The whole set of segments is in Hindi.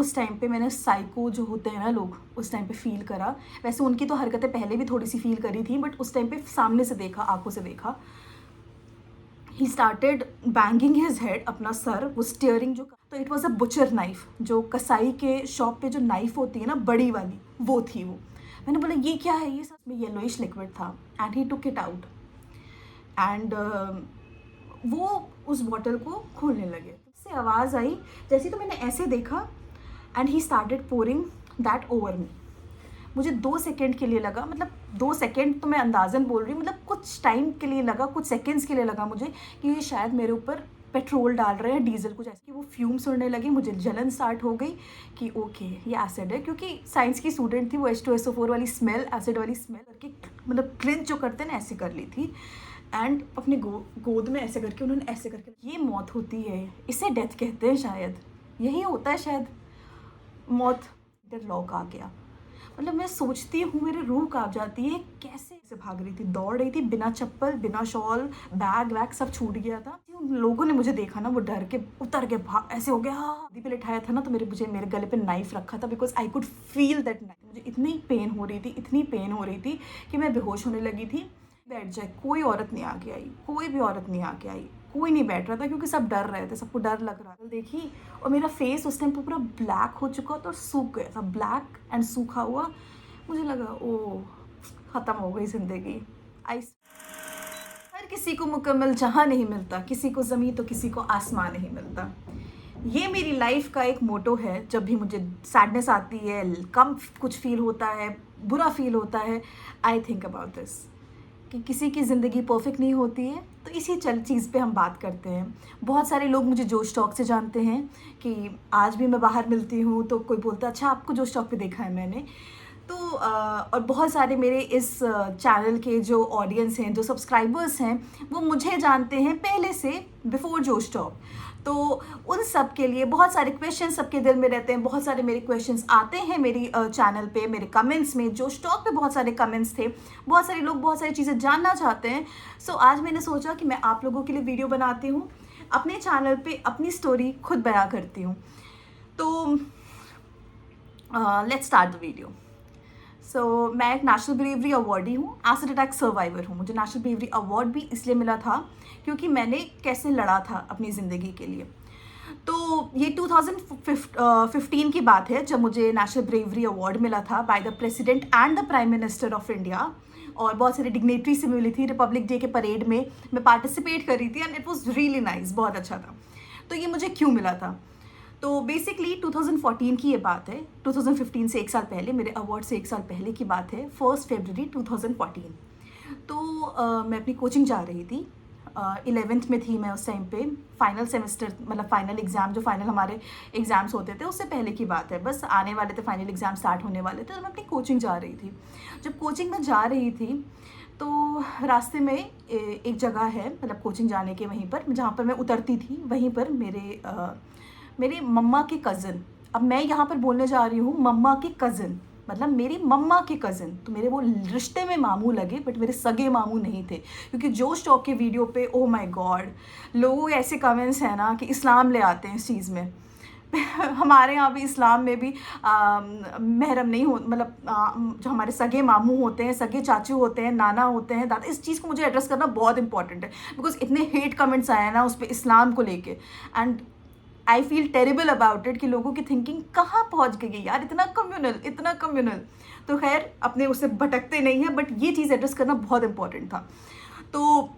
उस टाइम पे मैंने साइको जो होते हैं ना लोग, उस टाइम पे फील करा। वैसे उनकी तो हरकतें पहले भी थोड़ी सी फील करी थी, बट उस टाइम पे सामने से देखा, आंखों से देखा। He started banging his head, अपना सर, वो स्टीयरिंग जो, तो it was a butcher knife, जो कसाई के शॉप पे जो नाइफ होती है ना बड़ी वाली, वो थी वो। मैंने बोला ये क्या है, ये सब में येलोइश लिक्विड था। And he took it out and वो उस बॉटल को खोलने लगे। उससे आवाज़ आई जैसे, तो मैंने ऐसे देखा and he started pouring that over me. मुझे 2 सेकंड के लिए लगा, मतलब 2 सेकंड तो मैं अंदाज़न बोल रही हूँ, मतलब कुछ टाइम के लिए लगा, कुछ सेकंड्स के लिए लगा मुझे कि ये शायद मेरे ऊपर पेट्रोल डाल रहे हैं, डीजल, कुछ ऐसे। कि वो फ्यूम्स उड़ने लगे, मुझे जलन स्टार्ट हो गई कि ओके ये एसिड है, क्योंकि साइंस की स्टूडेंट थी वो। H2SO4 वाली स्मेल, एसिड वाली स्मेल करके, मतलब क्लिंच जो करते हैं ना, ऐसे कर ली थी। एंड अपने गोद में ऐसे करके उन्होंने ऐसे करके, ये मौत होती है, इसे डेथ कहते हैं शायद, यही होता है शायद मौत। लॉक आ गया। मतलब मैं सोचती हूँ मेरी रूह कांप जाती है, कैसे से भाग रही थी, दौड़ रही थी, बिना चप्पल, बिना शॉल, बैग वैग सब छूट गया था। उन लोगों ने मुझे देखा ना, वो डर के उतर के भाग, ऐसे हो गया। हाँ, पे लिटाया था ना, तो मेरे गले पे नाइफ रखा था, because I could feel that knife. मुझे इतनी पेन हो रही थी, इतनी पेन हो रही थी कि मैं बेहोश होने लगी थी। बैठ जाए, कोई औरत नहीं आके आई, कोई भी औरत नहीं आके आई, कोई नहीं बैठ रहा था, क्योंकि सब डर रहे थे, सबको डर लग रहा था। देखी, और मेरा फेस उस टाइम पर पूरा ब्लैक हो चुका था और सूख गया था, ब्लैक एंड सूखा हुआ। मुझे लगा ओ ख़त्म हो गई ज़िंदगी। आई, हर किसी को मुकम्मल जहाँ नहीं मिलता, किसी को ज़मीन तो किसी को आसमान नहीं मिलता। ये मेरी लाइफ का एक मोटो है। जब भी मुझे सैडनेस आती है, कम कुछ फील होता है, बुरा फील होता है, आई थिंक अबाउट दिस, कि किसी की ज़िंदगी परफेक्ट नहीं होती है। तो इसी चीज़ पे हम बात करते हैं। बहुत सारे लोग मुझे जोश टॉक से जानते हैं, कि आज भी मैं बाहर मिलती हूँ तो कोई बोलता है अच्छा आपको जोश टॉक पे देखा है मैंने। तो और बहुत सारे मेरे इस चैनल के जो ऑडियंस हैं, जो सब्सक्राइबर्स हैं, वो मुझे जानते हैं पहले से, बिफोर जोश टॉक। तो उन सब के लिए बहुत सारे क्वेश्चन सबके दिल में रहते हैं, बहुत सारे मेरे क्वेश्चंस आते हैं मेरी चैनल पे, मेरे कमेंट्स में। जो स्टॉक पे बहुत सारे कमेंट्स थे, बहुत सारे लोग बहुत सारी चीज़ें जानना चाहते हैं। सो आज मैंने सोचा कि मैं आप लोगों के लिए वीडियो बनाती हूँ, अपने चैनल पे अपनी स्टोरी खुद बयां करती हूँ। तो लेट्स स्टार्ट द वीडियो। सो मैं एक नेशनल ब्रेवरी अवार्डी हूँ, एसिड अटैक सर्वाइवर हूँ। मुझे नेशनल ब्रेवरी अवार्ड भी इसलिए मिला था क्योंकि मैंने कैसे लड़ा था अपनी ज़िंदगी के लिए। तो ये 2015 की बात है, जब मुझे नेशनल ब्रेवरी अवार्ड मिला था by the president and the prime minister of India. और बहुत सारी डिग्नेटरी से मिली थी। रिपब्लिक डे के परेड में मैं पार्टिसिपेट कर रही थी and it was really nice, बहुत अच्छा था। तो ये मुझे क्यों मिला था, तो बेसिकली 2014 की ये बात है। 2015 से 1 साल पहले, मेरे अवार्ड से 1 साल पहले की बात है, 1 फरवरी 2014। तो मैं अपनी कोचिंग जा रही थी, 11th में थी मैं उस टाइम पे। फाइनल सेमेस्टर, मतलब फाइनल एग्ज़ाम, जो फाइनल हमारे एग्ज़ाम्स होते थे उससे पहले की बात है, बस आने वाले थे, फाइनल एग्ज़ाम स्टार्ट होने वाले थे। तो मैं अपनी कोचिंग जा रही थी। जब कोचिंग में जा रही थी तो रास्ते में एक जगह है, मतलब कोचिंग जाने के वहीं पर, जहाँ पर मैं उतरती थी, वहीं पर मेरे मम्मा के कज़न, अब मैं यहाँ पर बोलने जा रही हूँ मम्मा के कज़न, मतलब मेरी मम्मा के कज़न। तो मेरे वो रिश्ते में मामू लगे, बट मेरे सगे मामू नहीं थे। क्योंकि जोश टॉक के वीडियो पे ओ माय गॉड, लोगों के ऐसे कमेंट्स हैं ना कि इस्लाम ले आते हैं इस चीज़ में। हमारे यहाँ भी इस्लाम में भी महरम नहीं हो, मतलब जो हमारे सगे मामू होते हैं, सगे चाचू होते हैं, नाना होते हैं, दादा, इस चीज़ को मुझे एड्रेस करना बहुत इंपॉर्टेंट है। बिकॉज इतने हेट कमेंट्स आए हैं ना उस पर इस्लाम को लेके, and I feel terrible about it, कि लोगों की थिंकिंग कहाँ पहुँच गई यार, इतना कम्युनल, इतना कम्युनल। तो खैर अपने उससे भटकते नहीं हैं, बट ये चीज़ एड्रेस करना बहुत इंपॉर्टेंट था। तो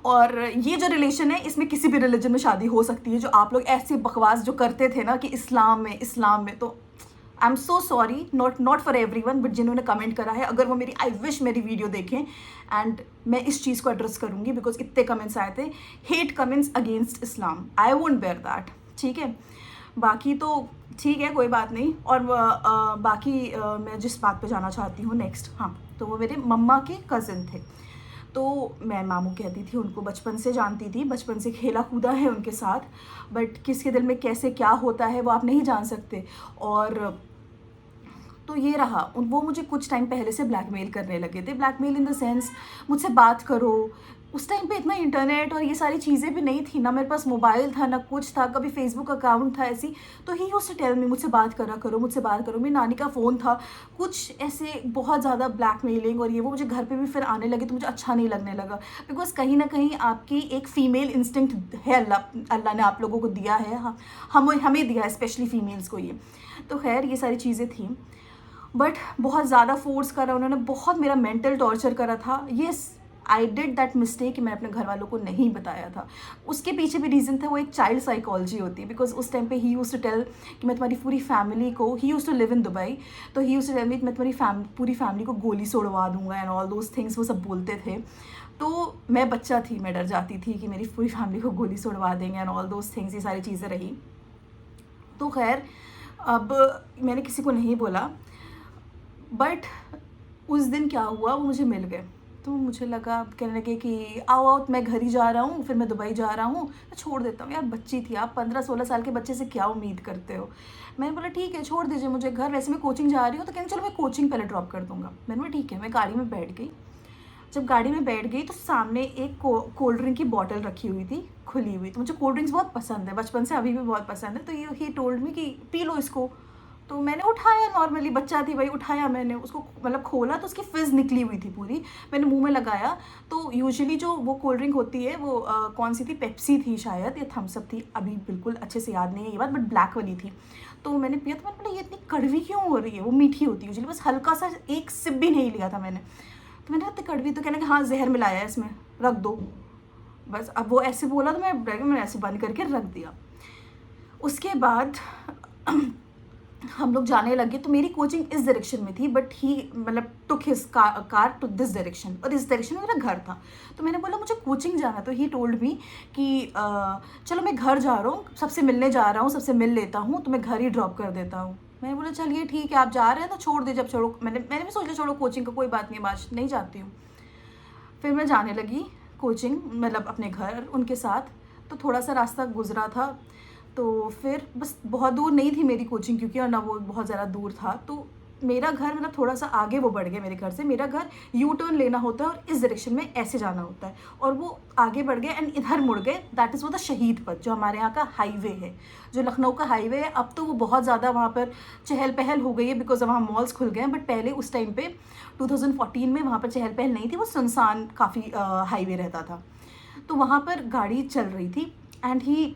और ये जो रिलेशन है, इसमें किसी भी रिलीजन में शादी हो सकती है। जो आप लोग ऐसे बकवास जो करते थे ना कि इस्लाम में, तो I am so sorry, not for everyone, but जिन्होंने कमेंट करा है, अगर वो मेरी, आई विश मेरी वीडियो देखें, एंड मैं इस चीज़ को एड्रेस करूँगी। बिकॉज इतने कमेंट्स आए थे, hate comments against Islam, I won't bear that, ठीक है। बाकी तो ठीक है, कोई बात नहीं। और बाकी मैं जिस बात पे जाना चाहती हूँ नेक्स्ट, हाँ, तो वो मेरे मम्मा के कज़न थे। तो मैं मामू कहती थी उनको, बचपन से जानती थी, बचपन से खेला कूदा है उनके साथ, बट किसके दिल में कैसे क्या होता है वो आप नहीं जान सकते। और तो ये रहा, वो मुझे कुछ टाइम पहले से ब्लैकमेल करने लगे थे। ब्लैकमेल इन द सेंस, मुझसे बात करो, उस टाइम पे इतना इंटरनेट और ये सारी चीज़ें भी नहीं थी ना, मेरे पास मोबाइल था ना कुछ था, कभी फेसबुक अकाउंट था ऐसी। तो he used to tell me, मुझसे बात करा करो, मुझसे बात करो। मेरी नानी का फ़ोन था, कुछ ऐसे बहुत ज़्यादा ब्लैकमेलिंग और ये वो मुझे घर पे भी फिर आने लगे, तो मुझे अच्छा नहीं लगने लगा। बिकॉज़ कहीं ना कहीं आपकी एक फ़ीमेल इंस्टिंक्ट है, अल्लाह अल्लाह ने आप लोगों को दिया है, हमें दिया है स्पेशली फ़ीमेल्स को ये। तो खैर ये सारी चीज़ें थी, बट बहुत ज़्यादा फोर्स करा उन्होंने, बहुत मेरा मेंटल टॉर्चर करा था। Yes, I did that mistake कि मैं अपने घर वालों को नहीं बताया था। उसके पीछे भी रीज़न था, वो एक चाइल्ड साइकोलॉजी होती है। बिकॉज उस टाइम पे ही यूज्ड टू टेल कि मैं तुम्हारी पूरी फैमिली को, he used to live in Dubai, तो he used to tell me मैं तुम्हारी पूरी फैमिली को गोली सोड़वा दूंगा एंड ऑल दोज थिंग्स, वो सब बोलते थे। तो मैं बच्चा थी, मैं डर जाती थी कि मेरी पूरी फैमिली को गोली सोड़वा देंगे एंड ऑल दोज थिंग्स, ये सारी चीज़ें रही। तो खैर अब मैंने किसी को नहीं बोला, बट उस दिन क्या हुआ, वो मुझे मिल गए। तो मुझे लगा, कहने लगे कि आओ आओ, मैं घर ही जा रहा हूँ, फिर मैं दुबई जा रहा हूँ, मैं छोड़ देता हूँ। यार बच्ची थी, आप 15-16 साल के बच्चे से क्या उम्मीद करते हो। मैंने बोला ठीक है, छोड़ दीजिए मुझे घर, वैसे मैं कोचिंग जा रही हूँ। तो कहने चलो मैं कोचिंग पहले ड्रॉप कर दूँगा। मैंने बोला ठीक है। मैं गाड़ी में बैठ गई। जब गाड़ी में बैठ गई तो सामने एक कोल्ड ड्रिंक की बॉटल रखी हुई थी, खुली हुई। तो मुझे कोल्ड ड्रिंक्स बहुत पसंद है, बचपन से अभी भी बहुत पसंद है। तो ये ही टोल्ड मी कि पी लो इसको। तो मैंने उठाया, नॉर्मली बच्चा थी भाई, उठाया मैंने उसको, मतलब खोला तो उसकी फिज़ निकली हुई थी पूरी। मैंने मुंह में लगाया। तो यूजुअली जो वो कोल्ड ड्रिंक होती है वो कौन सी थी, पेप्सी थी शायद या थम्स अप थी, अभी बिल्कुल अच्छे से याद नहीं है ये बात, बट ब्लैक वाली थी। तो मैंने पिया, तो मैंने बोला ये इतनी कड़वी क्यों हो रही है, वो मीठी होती है यूजुअली, बस हल्का सा एक सिप भी नहीं लिया था मैंने। तो मैंने इतनी कड़वी, तो कहने कि हाँ जहर मिलाया है इसमें, रख दो। बस अब वो ऐसे बोला तो मैंने ऐसे बंद करके रख दिया। उसके बाद हम लोग जाने लगे। तो मेरी कोचिंग इस डायरेक्शन में थी, बट ही मतलब took his car to this direction, और इस डायरेक्शन में मेरा घर था। तो मैंने बोला मुझे कोचिंग जाना। तो ही टोल्ड मी कि चलो मैं घर जा रहा हूँ, सबसे मिलने जा रहा हूँ, सबसे मिल लेता हूँ, तो मैं घर ही ड्रॉप कर देता हूँ। मैंने बोला चलिए ठीक है, आप जा रहे हैं तो छोड़ दीजिए। जब छोड़ो, मैंने भी सोचा छोड़ो कोचिंग का, कोई बात नहीं, आज नहीं जाती हूँ। फिर मैं जाने लगी कोचिंग, मतलब अपने घर उनके साथ। तो थोड़ा सा रास्ता गुजरा था, तो फिर बस बहुत दूर नहीं थी मेरी कोचिंग, क्योंकि और ना वो बहुत ज़्यादा दूर था। तो मेरा घर मतलब थोड़ा सा आगे वो बढ़ गया मेरे घर से। मेरा घर यू टर्न लेना होता है और इस डायरेक्शन में ऐसे जाना होता है, और वो आगे बढ़ गए एंड इधर मुड़ गए। दैट इज़ वो द शहीद पथ, जो हमारे यहाँ का हाईवे है, जो लखनऊ का हाईवे है। अब तो वो बहुत ज़्यादा वहाँ पर चहल पहल हो गई है, बिकॉज वहाँ मॉल्स खुल गए हैं। बट पहले उस टाइम पे 2014 में वहाँ पर चहल पहल नहीं थी, वो सुनसान काफ़ी हाईवे रहता था। तो वहाँ पर गाड़ी चल रही थी एंड ही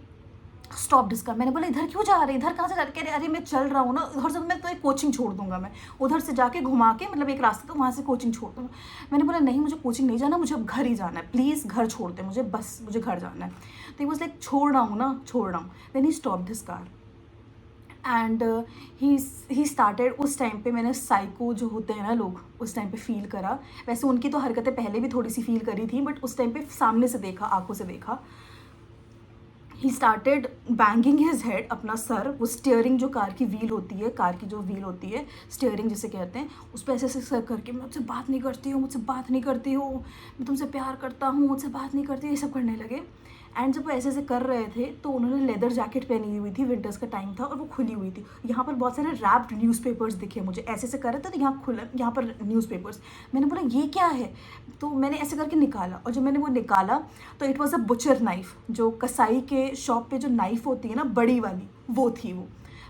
स्टॉप डिस्का। मैंने बोला इधर क्यों जा रहे, इधर कहाँ से जा रहे। कह रहे अरे मैं चल रहा हूँ ना, उधर से मैं तो एक कोचिंग छोड़ दूंगा, मैं उधर से जाके घुमा के, मतलब एक रास्ते तो वहाँ से कोचिंग छोड़ दूंगा। मैंने बोला नहीं, मुझे कोचिंग नहीं जाना, मुझे अब घर ही जाना है, प्लीज़ घर छोड़ दे मुझे, बस मुझे घर जाना है। तो ही वाज लाइक छोड़ रहा हूँ ना, छोड़ रहा हूँ। Then he stop this car and he started. उस टाइम पे मैंने साइको जो होते हैं ना लोग, उस टाइम पे फील करा। वैसे उनकी तो हरकतें पहले भी थोड़ी सी फील करी थी, बट उस टाइम पे सामने से देखा, आंखों से देखा। He started banging his head, अपना सर, वो स्टीयरिंग जो कार की व्हील होती है, कार की जो व्हील होती है, स्टीयरिंग जिसे कहते हैं, उस पर ऐसे ऐसे सर करके, मैं मुझसे बात नहीं करती हूँ, मुझसे बात नहीं करती हूँ, मैं तुमसे प्यार करता हूँ, मुझसे बात नहीं करती हूँ, ये सब करने लगे। एंड जब वो ऐसे ऐसे कर रहे थे तो उन्होंने लेदर जैकेट पहनी हुई थी, विंटर्स का टाइम था और वो खुली हुई थी। यहाँ पर बहुत सारे रैप्ड न्यूज़पेपर्स दिखे मुझे, ऐसे ऐसे कर रहे थे तो यहाँ खुला, यहाँ पर न्यूज़पेपर्स। मैंने बोला ये क्या है, तो मैंने ऐसे करके निकाला, और जब मैंने वो निकाला तो it was a butcher knife, जो कसाई के शॉप पे जो नाइफ होती है ना, बड़ी वाली, वो थी वो।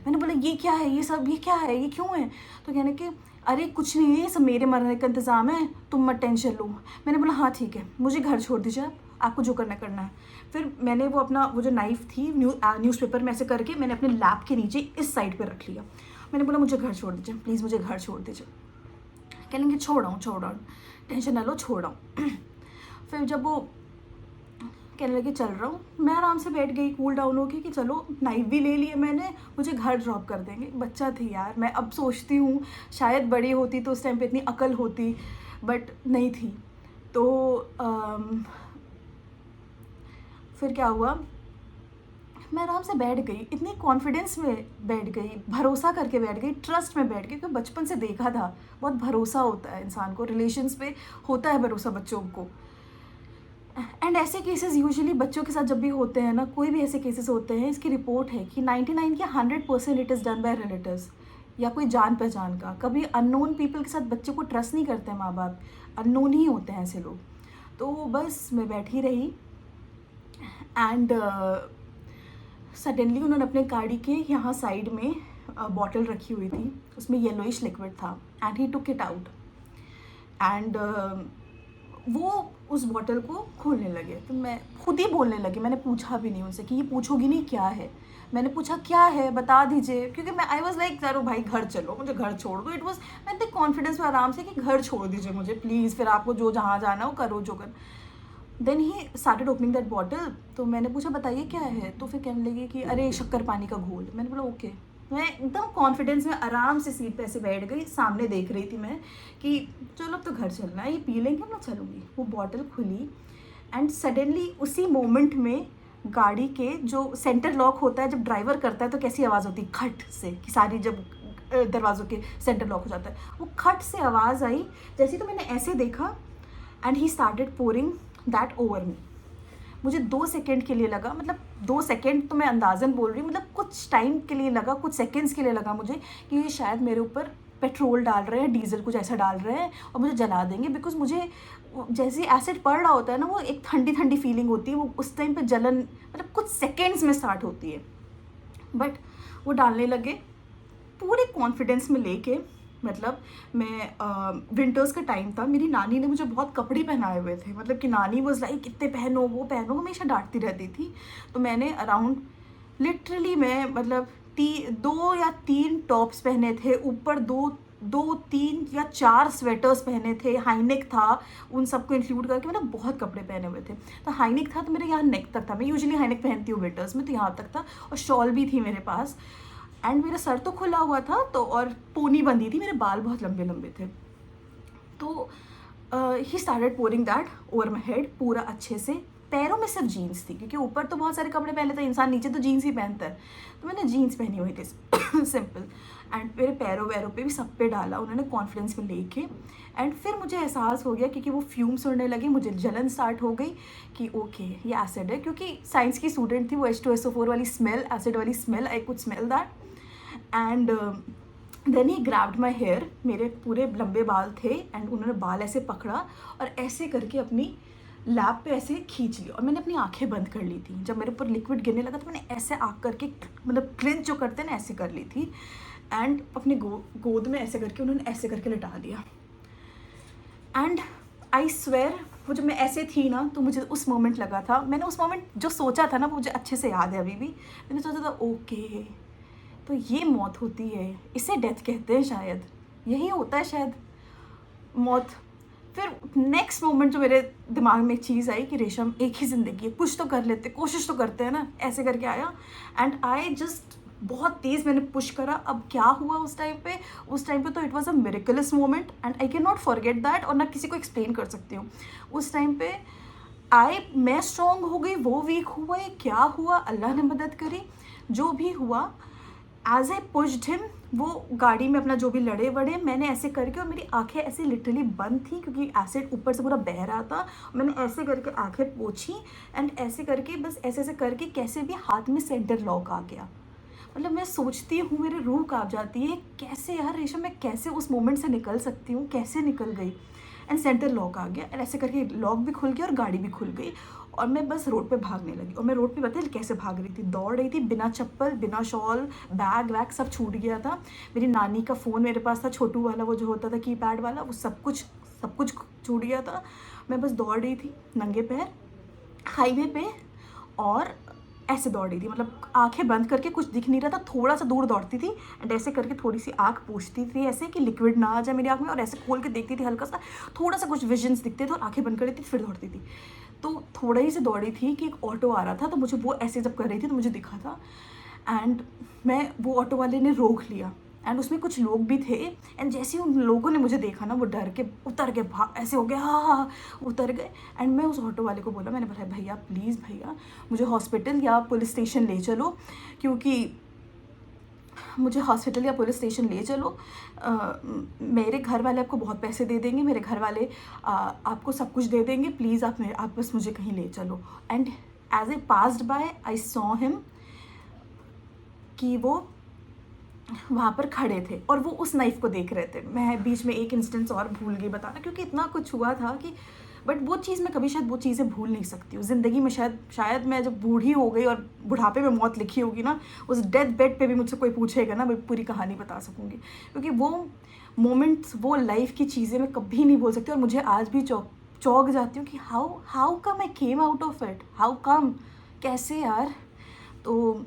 मैंने बोला ये क्या है, ये सब ये क्या है, ये क्यों है। तो कहने कि अरे कुछ नहीं है, ये सब मेरे मरने का इंतज़ाम है, तुम मत टेंशन लो। मैंने बोला हाँ ठीक है, मुझे घर छोड़ दीजिए, आपको जो करना करना है। फिर मैंने वो अपना वो जो नाइफ़ थी न्यूज़पेपर में ऐसे करके मैंने अपने लैप के नीचे इस साइड पे रख लिया। मैंने बोला मुझे घर छोड़ दीजिए, प्लीज़ मुझे घर छोड़ दीजिए। कहेंगे छोड़ रहा हूँ, टेंशन ना लो, छोड़ रहा हूँ। फिर जब वो कहने लगे चल रहा हूँ, मैं आराम से बैठ गई, कूल डाउन हो गई कि चलो नाइफ भी ले लिए मैंने, मुझे घर ड्रॉप कर देंगे। बच्चा थी यार, मैं अब सोचती हूँ शायद बड़ी होती तो उस टाइम पे इतनी अकल होती, बट नहीं थी। तो फिर क्या हुआ, मैं आराम से बैठ गई, इतनी कॉन्फिडेंस में बैठ गई, भरोसा करके बैठ गई, ट्रस्ट में बैठ गई, क्योंकि बचपन से देखा था बहुत भरोसा होता है इंसान को, रिलेशंस पे होता है भरोसा बच्चों को। एंड ऐसे केसेस यूजुअली बच्चों के साथ जब भी होते हैं ना, कोई भी ऐसे केसेस होते हैं, इसकी रिपोर्ट है कि 99 या 100% it is done by relatives या कोई जान पहचान का। कभी अननोन पीपल के साथ बच्चे को ट्रस्ट नहीं करते माँ बाप, अननोन ही होते हैं ऐसे लोग। तो बस मैं बैठी रही एंड सडनली उन्होंने अपने गाड़ी के यहाँ साइड में बॉटल रखी हुई थी, उसमें येलोइश लिक्विड था and he took it out and वो उस बॉटल को खोलने लगे। तो मैं खुद ही बोलने लगी, मैंने पूछा भी नहीं उनसे कि ये पूछोगी नहीं क्या है, मैंने पूछा क्या है बता दीजिए, क्योंकि मैं आई वॉज लाइक चलो भाई घर चलो, मुझे घर छोड़ दो। इट वॉज मैं इतने कॉन्फिडेंस में आराम से कि घर छोड़ दीजिए मुझे प्लीज़, फिर आपको जो जहाँ जाना हो करो जो कर। Then he started opening that bottle. तो मैंने पूछा बताइए क्या है, तो फिर कहने लगी कि अरे शक्कर पानी का घोल। मैंने बोला ओके। मैं एकदम कॉन्फिडेंस में आराम से सीट पे ऐसे बैठ गई, सामने देख रही थी मैं कि चलो अब तो घर चलना है, ये पी लेंगे मैं चलूँगी। वो बॉटल खुली एंड सडनली उसी मोमेंट में गाड़ी के जो सेंटर लॉक होता है, जब ड्राइवर करता है तो कैसी आवाज़ होती है खट से, कि सारी जब दरवाज़ों के सेंटर लॉक हो जाता है, वो खट से आवाज़ आई जैसी। तो मैंने ऐसे देखा and he started pouring that over me. मुझे 2 सेकेंड के लिए लगा, मतलब 2 सेकेंड तो मैं अंदाज़न बोल रही हूँ, मतलब कुछ टाइम के लिए लगा, कुछ सेकेंड्स के लिए लगा मुझे कि ये शायद मेरे ऊपर पेट्रोल डाल रहे हैं, डीजल कुछ ऐसा डाल रहे हैं और मुझे जला देंगे। बिकॉज मुझे जैसे एसिड पड़ रहा होता है ना, वो एक ठंडी ठंडी फीलिंग होती है, वो उस टाइम पे जलन मतलब कुछ सेकेंड्स में स्टार्ट होती है। बट वो डालने लगे पूरे कॉन्फिडेंस में लेके। मतलब मैं विंटर्स का टाइम था, मेरी नानी ने मुझे बहुत कपड़े पहनाए हुए थे, मतलब कि नानी वॉज लाइक इतने पहनो वो पहनो, हमेशा डांटती रहती थी। तो मैंने अराउंड लिटरली मैं मतलब 2 या 3 टॉप्स पहने थे, ऊपर 3 या 4 स्वेटर्स पहने थे, हाईनेक था, उन सबको इंक्लूड करके मतलब बहुत कपड़े पहने हुए थे। तो हाईनेक था तो मेरे यहाँ नेक तक था, मैं यूजुअली हाईनेक पहनती हूँ विंटर्स में, तो यहाँ तक था, और शॉल भी थी मेरे पास एंड मेरा सर तो खुला हुआ था, तो और पोनी बंधी थी, मेरे बाल बहुत लंबे लंबे थे। तो he started pouring that over my head पूरा अच्छे से। पैरों में सिर्फ जीन्स थी, क्योंकि ऊपर तो बहुत सारे कपड़े पहने थे इंसान, नीचे तो जीन्स ही पहनता है, तो मैंने जीन्स पहनी हुई थी सिंपल। एंड मेरे पैरों वैरों पे भी सब पे डाला उन्होंने कॉन्फिडेंस में लेके। एंड फिर मुझे एहसास हो गया, क्योंकि वो फ्यूम्स उड़ने लगे, मुझे जलन स्टार्ट हो गई कि ओके ये एसिड है, क्योंकि साइंस की स्टूडेंट थी, वो H2SO4 वाली स्मेल, एसिड वाली smell, I could smell that. And then he grabbed my hair, मेरे पूरे लंबे बाल थे एंड उन्होंने बाल ऐसे पकड़ा और ऐसे करके अपनी लैब पे ऐसे खींच लिया, और मैंने अपनी आंखें बंद कर ली थी। जब मेरे ऊपर लिक्विड गिरने लगा तो मैंने ऐसे आँख करके मतलब क्लिंच जो करते हैं ना, ऐसे कर ली थी एंड अपने गोद में ऐसे करके उन्होंने ऐसे करके लिटा दिया। एंड आई स्वेयर वो जब मैं ऐसे थी ना, तो मुझे उस मोमेंट लगा था, मैंने उस मोमेंट जो सोचा था ना वो मुझे अच्छे से याद है अभी भी। मैंने सोचा था ओके तो ये मौत होती है, इसे डेथ कहते हैं शायद, यही होता है शायद मौत। फिर नेक्स्ट मोमेंट जो मेरे दिमाग में एक चीज़ आई कि रेशम एक ही ज़िंदगी है, कुछ तो कर लेते, कोशिश तो करते हैं ना, ऐसे करके आया। एंड आई जस्ट बहुत तेज़ मैंने पुश करा। अब क्या हुआ उस टाइम पे तो it was a miracles moment and I can not forget that, और ना किसी को एक्सप्लेन कर सकती हूँ। उस टाइम पे मैं स्ट्रॉन्ग हो गई, वो वीक हुआ, क्या हुआ अल्लाह ने मदद करी, जो भी हुआ। एज आई पुश्ड हिम, वो गाड़ी में अपना जो भी लड़े वड़े, मैंने ऐसे करके, और मेरी आंखें ऐसे लिटरली बंद थी क्योंकि एसिड ऊपर से पूरा बह रहा था। मैंने ऐसे करके आंखें पोंछी एंड ऐसे करके बस ऐसे करके कैसे भी हाथ में सेंटर लॉक आ गया। मतलब मैं सोचती हूँ मेरी रूह काँप जाती है, कैसे यार रेशम मैं कैसे उस मोमेंट से निकल सकती हूँ, कैसे निकल गई। एंड सेंटर लॉक आ गया एंड ऐसे करके लॉक भी खुल गया और गाड़ी भी खुल गई, और मैं बस रोड पे भागने लगी। और मैं रोड पे बताइए कैसे भाग रही थी, दौड़ रही थी बिना चप्पल बिना शॉल, बैग वैग सब छूट गया था। मेरी नानी का फ़ोन मेरे पास था, छोटू वाला, वो जो होता था कीपैड वाला, वो सब कुछ छूट गया था। मैं बस दौड़ रही थी नंगे पैर हाईवे पे, और ऐसे दौड़ रही थी, मतलब आंखें बंद करके, कुछ दिख नहीं रहा था, थोड़ा सा दूर दौड़ती थी एंड ऐसे करके थोड़ी सी आँख पूछती थी ऐसे कि लिक्विड ना आ जाए मेरी आँख में, और ऐसे खोल के देखती थी, हल्का सा थोड़ा सा कुछ विजन्स दिखते थे, और आंखें बंद कर देती थी, फिर दौड़ती थी। तो थोड़ा ही से दौड़ी थी कि एक ऑटो आ रहा था, तो मुझे वो ऐसे जब कर रही थी तो मुझे दिखा था एंड मैं वो ऑटो वाले ने रोक लिया एंड उसमें कुछ लोग भी थे। एंड जैसे ही उन लोगों ने मुझे देखा ना, वो डर के उतर के ऐसे हो गया, हाँ उतर गए। एंड मैं उस ऑटो वाले को बोला, मैंने बोला भैया प्लीज़ भैया मुझे हॉस्पिटल या पुलिस स्टेशन ले चलो, क्योंकि मुझे हॉस्पिटल या पुलिस स्टेशन ले चलो। मेरे घर वाले आपको बहुत पैसे दे देंगे, मेरे घर वाले आपको सब कुछ दे देंगे, प्लीज़ आप बस मुझे कहीं ले चलो। And as a passed by I saw him कि वो वहाँ पर खड़े थे और वो उस नाइफ़ को देख रहे थे। मैं बीच में एक इंस्टेंस और भूल गई बताना, क्योंकि इतना कुछ हुआ था कि बट वो चीज़ मैं कभी शायद वो चीज़ें भूल नहीं सकती हूँ ज़िंदगी में। शायद मैं जब बूढ़ी हो गई और बुढ़ापे में मौत लिखी होगी ना, उस डेथ बेड पे भी मुझसे कोई पूछेगा ना, मैं पूरी कहानी बता सकूँगी, क्योंकि वो मोमेंट्स, वो लाइफ की चीज़ें मैं कभी नहीं बोल सकती। और मुझे आज भी चौंक जाती हूँ कि how come I came out of it, how come, कैसे यार। तो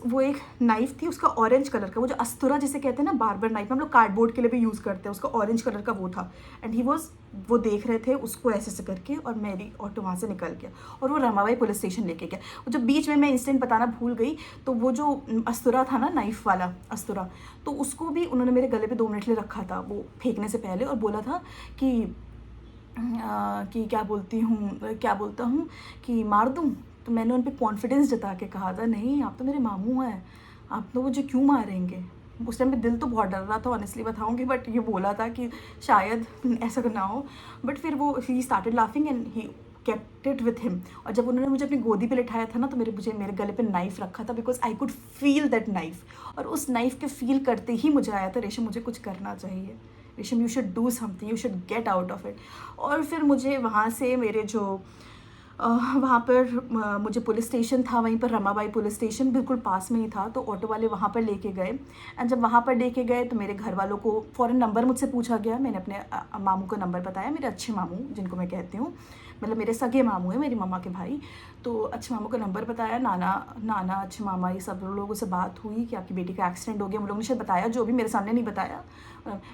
वो एक नाइफ़ थी, उसका ऑरेंज कलर का, वो जो अस्तुरा जिसे कहते हैं ना, बार्बर नाइफ, हम लोग कार्डबोर्ड के लिए भी यूज़ करते हैं, उसका ऑरेंज कलर का वो था। एंड वो देख रहे थे उसको ऐसे करके, और मेरी ऑटो वहाँ से निकल गया और वो रमाबाई पुलिस स्टेशन लेके गया। वो जो बीच में मैं इंसिडेंट बताना भूल गई, तो वो जो अस्तुरा था ना, नाइफ़ वाला अस्तुरा, तो उसको भी उन्होंने मेरे गले पे 2 मिनट लिए रखा था वो फेंकने से पहले, और बोला था कि क्या बोलता हूँ कि मार दूँ। तो मैंने उन पे कॉन्फिडेंस जता के कहा था, नहीं आप तो मेरे मामू हैं, आप तो मुझे क्यों मारेंगे। उस टाइम पे दिल तो बहुत डर रहा था, ऑनेस्टली बताऊँगी, बट ये बोला था कि शायद ऐसा ना हो। बट फिर वो he started laughing and he kept it with him. और जब उन्होंने मुझे अपनी गोदी पे लिटाया था ना, तो मेरे गले पे नाइफ़ रखा था, because I could feel that knife. और उस नाइफ़ के फील करते ही मुझे आया था, रेशम मुझे कुछ करना चाहिए, रेशम you should do something, you should get out of it. और फिर मुझे वहाँ से मेरे जो वहाँ पर मुझे पुलिस स्टेशन था, वहीं पर रमाबाई पुलिस स्टेशन बिल्कुल पास में ही था, तो ऑटो वाले वहाँ पर लेके गए। एंड जब वहाँ पर लेके गए तो मेरे घर वालों को फ़ौरन नंबर मुझसे पूछा गया। मैंने अपने मामू का नंबर बताया, मेरे अच्छे मामू जिनको मैं कहती हूँ, मतलब मेरे सगे मामू हैं, मेरी मम्मा के भाई। तो अच्छे मामू का नंबर बताया, नाना अच्छे मामा, ये सब लोगों से बात हुई कि आपकी बेटी का एक्सीडेंट हो गया। उन लोगों ने शायद बताया, जो भी मेरे सामने नहीं बताया।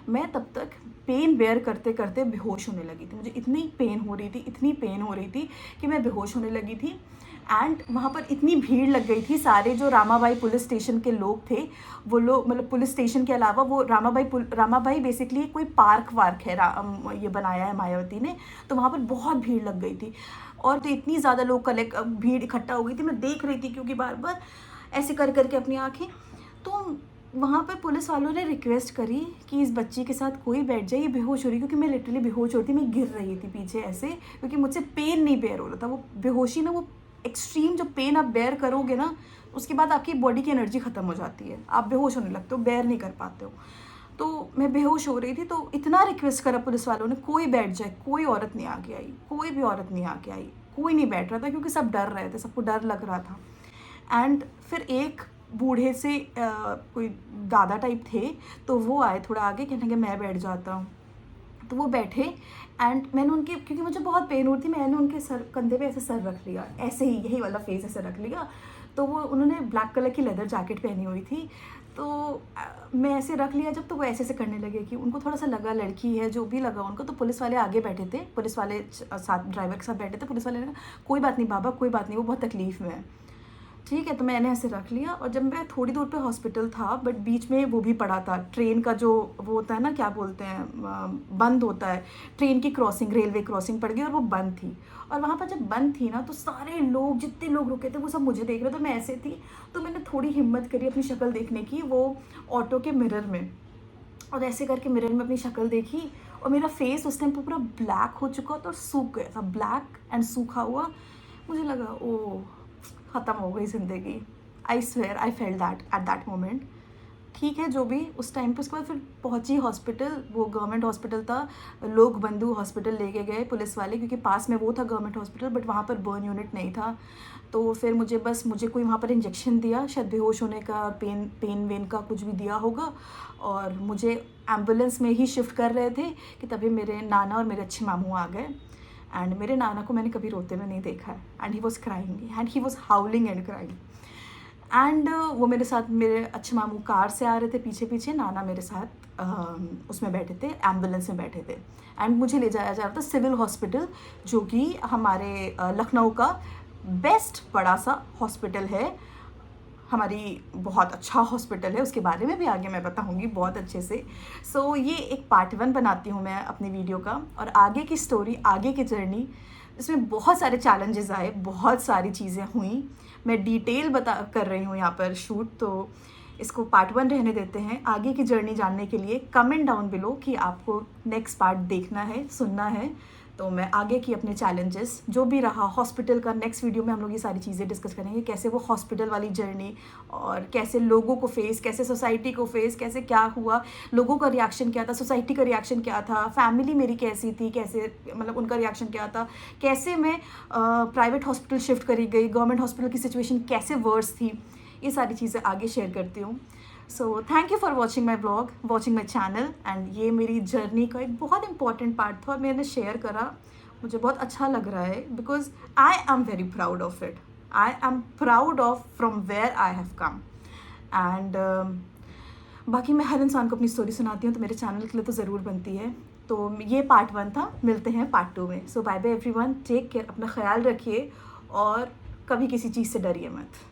मैं तब तक पेन बेयर करते करते बेहोश होने लगी थी। मुझे इतनी पेन हो रही थी कि मैं बेहोश होने लगी थी। एंड वहाँ पर इतनी भीड़ लग गई थी, सारे जो रामाबाई पुलिस स्टेशन के लोग थे, वो लोग, मतलब पुलिस स्टेशन के अलावा वो रामाबाई बेसिकली कोई पार्क वार्क है, ये बनाया है मायावती ने, तो वहाँ पर बहुत भीड़ लग गई थी। और तो इतनी ज़्यादा लोग भीड़ इकट्ठा हो गई थी, मैं देख रही थी क्योंकि बार बार ऐसे कर करके अपनी आँखें। तो वहाँ पर पुलिस वालों ने रिक्वेस्ट करी कि इस बच्ची के साथ कोई बैठ जाए, ये बेहोश हो रही, क्योंकि मैं लिटरली बेहोश हो रही थी, मैं गिर रही थी पीछे ऐसे, क्योंकि मुझसे पेन नहीं बेयर हो रहा था। वो बेहोशी ना, वो एक्सट्रीम जो पेन आप बेयर करोगे ना, उसके बाद आपकी बॉडी की एनर्जी ख़त्म हो जाती है, आप बेहोश होने लगते हो, बेयर नहीं कर पाते हो। तो मैं बेहोश हो रही थी, तो इतना रिक्वेस्ट करा पुलिस वालों ने, कोई बैठ जाए, कोई औरत नहीं आगे आई, कोई भी औरत नहीं आगे आई, कोई नहीं बैठ रहा था, क्योंकि सब डर रहे थे, सबको डर लग रहा था। एंड फिर एक बूढ़े से कोई दादा टाइप थे, तो वो आए थोड़ा आगे, कहने लगे मैं बैठ जाता हूँ। तो वो बैठे एंड मैंने उनके, क्योंकि मुझे बहुत पेन हो रही थी, मैंने उनके कंधे पे ऐसे सर रख लिया, ऐसे ही यही वाला फेस ऐसे रख लिया। तो वो, उन्होंने ब्लैक कलर की लेदर जैकेट पहनी हुई थी, तो मैं ऐसे रख लिया जब, तो वो ऐसे करने लगे कि उनको थोड़ा सा लगा लड़की है, जो भी लगा उनको। तो पुलिस वाले आगे बैठे थे, पुलिस वाले साथ ड्राइवर के साथ बैठे थे। पुलिस वाले ने कहा कोई बात नहीं बाबा, कोई बात नहीं, वो बहुत तकलीफ़ में है। ठीक है, तो मैंने ऐसे रख लिया। और जब मैं थोड़ी दूर पे हॉस्पिटल था, बट बीच में वो भी पड़ा था, ट्रेन का जो वो होता है ना, क्या बोलते हैं, बंद होता है, ट्रेन की क्रॉसिंग, रेलवे क्रॉसिंग पड़ गई और वो बंद थी। और वहाँ पर जब बंद थी ना, तो सारे लोग, जितने लोग रुके थे, वो सब मुझे देख रहे थे, मैं ऐसे थी। तो मैंने थोड़ी हिम्मत करी अपनी शक्ल देखने की, वो ऑटो के मिरर में, और ऐसे करके मिरर में अपनी शक्ल देखी, और मेरा फेस उस टाइम पर पूरा ब्लैक हो चुका था और सूख गया था, ब्लैक एंड सूखा हुआ। मुझे लगा ओ ख़त्म हो गई ज़िंदगी। I swear I felt that at that moment. ठीक है, जो भी उस टाइम पे। उसके बाद फिर पहुंची हॉस्पिटल, वो गवर्नमेंट हॉस्पिटल था, लोक बंधु हॉस्पिटल लेके गए पुलिस वाले, क्योंकि पास में वो था गवर्नमेंट हॉस्पिटल, बट वहाँ पर बर्न यूनिट नहीं था। तो फिर मुझे कोई वहाँ पर इंजेक्शन दिया, शायद बेहोश होने का, पेन वेन का कुछ भी दिया होगा। और मुझे एम्बुलेंस में ही शिफ्ट कर रहे थे कि तभी मेरे नाना और मेरे अच्छे मामू आ गए। एंड मेरे नाना को मैंने कभी रोते हुए नहीं देखा है, and he was crying and he was हाउलिंग and crying. And वो मेरे साथ, मेरे अच्छे मामू कार से आ रहे थे पीछे पीछे, नाना मेरे साथ उसमें बैठे थे, एम्बुलेंस में बैठे थे। एंड मुझे ले जाया जा रहा था सिविल हॉस्पिटल, जो कि हमारे लखनऊ का बेस्ट बड़ा सा हॉस्पिटल है, हमारी बहुत अच्छा हॉस्पिटल है, उसके बारे में भी आगे मैं बताऊंगी बहुत अच्छे से। सो ये एक पार्ट 1 बनाती हूँ मैं अपनी वीडियो का, और आगे की स्टोरी, आगे की जर्नी, इसमें बहुत सारे चैलेंजेस आए, बहुत सारी चीज़ें हुई, मैं डिटेल कर रही हूँ यहाँ पर शूट। तो इसको पार्ट 1 रहने देते हैं। आगे की जर्नी जानने के लिए कमेंट डाउन बिलो कि आपको नेक्स्ट पार्ट देखना है, सुनना है, तो मैं आगे की अपने चैलेंजेस जो भी रहा हॉस्पिटल का, नेक्स्ट वीडियो में हम लोग ये सारी चीज़ें डिस्कस करेंगे, कैसे वो हॉस्पिटल वाली जर्नी और कैसे लोगों को फेस, कैसे सोसाइटी को फेस, कैसे क्या हुआ, लोगों का रिएक्शन क्या था, सोसाइटी का रिएक्शन क्या था, फैमिली मेरी कैसी थी, कैसे मतलब उनका रिएक्शन क्या था, कैसे मैं प्राइवेट हॉस्पिटल शिफ्ट करी गई, गवर्नमेंट हॉस्पिटल की सिचुएशन कैसे वर्स थी, ये सारी चीज़ें आगे शेयर करती हूँ। So thank you for watching my blog, watching my channel, and ये मेरी जर्नी का एक बहुत इंपॉर्टेंट पार्ट था और मैंने शेयर करा। मुझे बहुत अच्छा लग रहा है because I am very proud of it, I am proud of from where I have come. And बाकी मैं हर इंसान को अपनी स्टोरी सुनाती हूँ तो मेरे चैनल के लिए तो ज़रूर बनती है। तो ये पार्ट 1 था, मिलते हैं पार्ट 2 में। So bye bye everyone, take care, अपना ख्याल रखिए और कभी किसी चीज़ से डरिए मत।